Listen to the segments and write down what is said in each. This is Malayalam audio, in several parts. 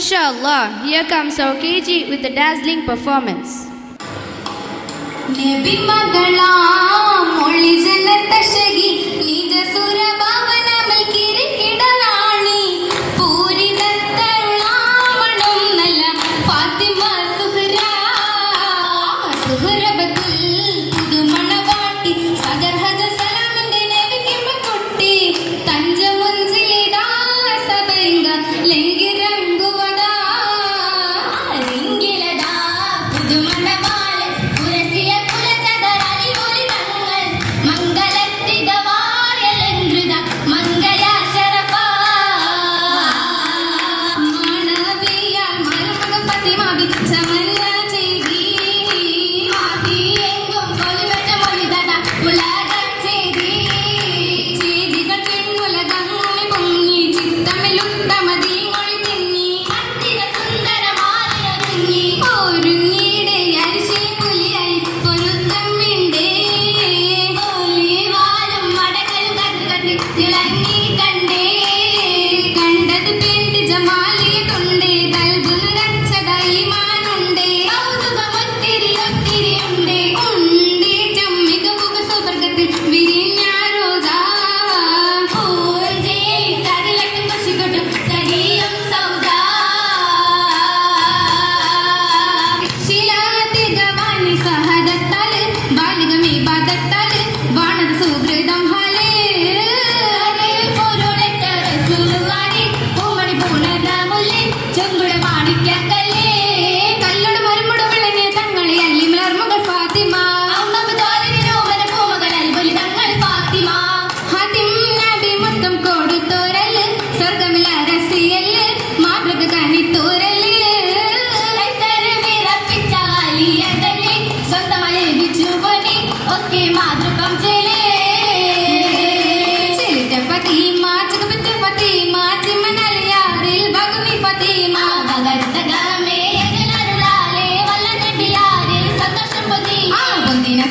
MashaAllah, here comes our KG with a dazzling performance. നബി മകളാം മൊഴി ജനതശകി നിജ സുരഭാവനമൽ കിരീടറാണി പൂരിതത്തരുളാമണം നല്ല ഫാത്തിമ സുഹ്റബത്തുൽ പുതുമണവാട്ടി സഗർഹദ സലാമിന്റെ നബിക്ക് മക്കുട്ടി തഞ്ചമുഞ്ചിലിതാ സബെങ്ക ലെങ്കിരംഗുവദാ ലിംഗിലദാ പുതുമണവാ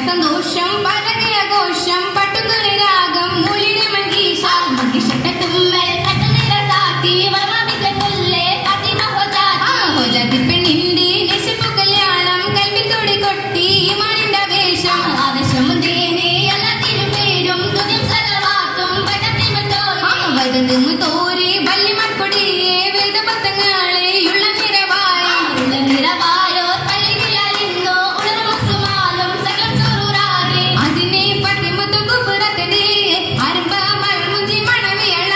സന്തോഷം പരകയ ഘോഷം പട്ടുതുറി രാഗം മൂലിനെ മങ്കീഷ മങ്കീഷട്ടുമ്മൽ കട്ടുനിര സാത്തി വർമാമികത്തുല്ലേ ഫാത്തിമ ഹോജാതി പെണ്ണിന്റെ നിശിപ്പു കല്യാണം കൽവിൽ തൊടി കൊട്ടി മാനിന്റെ വേഷം ആവേശമുദേനെ എല്ലാ തിരുപേരും തുതിം സലവാത്തും പടത്തിമത്തോരെ വൈദന്തിമു തോരെ വല്ലിമൺകൊടിയെ വേദപത്തങ്ങളെ ഉള്ള നിറവായോ പള്ളിയിലാലിന്നോ ഉണർമുസുമാലും സകലം സുറൂറാകെ അതിനെ ഫാത്തിമത്തു കുബറത്തനെ അരമ്പ മലർമുഞ്ചി മണവിയള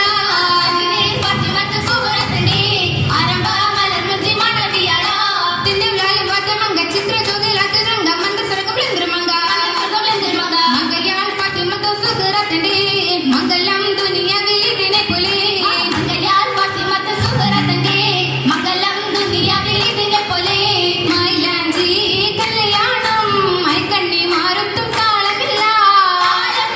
അതിനെ ഫാത്തിമത്തു സുബറത്തനെ അരമ്പ മലർമുഞ്ചി മണവിയള തിന്റെ വ്ലാലി വാത്തമംഗ ചിത്ര ജ്യോതിലാത്ത രംഗ മന്ദസരകം ബ്ലന്ദ്രമംഗ മംഗയാൽ ഫാത്തിമത്തു സുബറത്തനെ മംഗലം ദുനിയാവിൽ ഇതിനെ പോലെ മംഗയാൽ ഫാത്തിമത്തു സുബറത്തനെ മംഗലം ദുനിയാവിൽ ഇതിനെ പോലെ മൈലാഞ്ചി കല്യാണം മൈക്കണ്ണി മാറുത്തും കാളമില്ല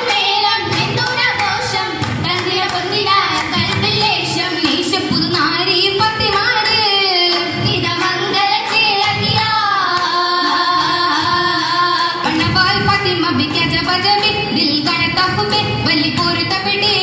മേളം എന്തോരാഘോഷം തന്തിര പൊന്തിനായ കൽവിലേശം നീശ പുതുനാരി ഫാത്തിമാര് ഇത മംഗല ചേലകിയ പണ്ണപാൽ ഫാത്തിമ ബിക്ക ജബ ജബി ദിൽ കണ തപ്പുബെ വലി പോരു തപ്പിടേ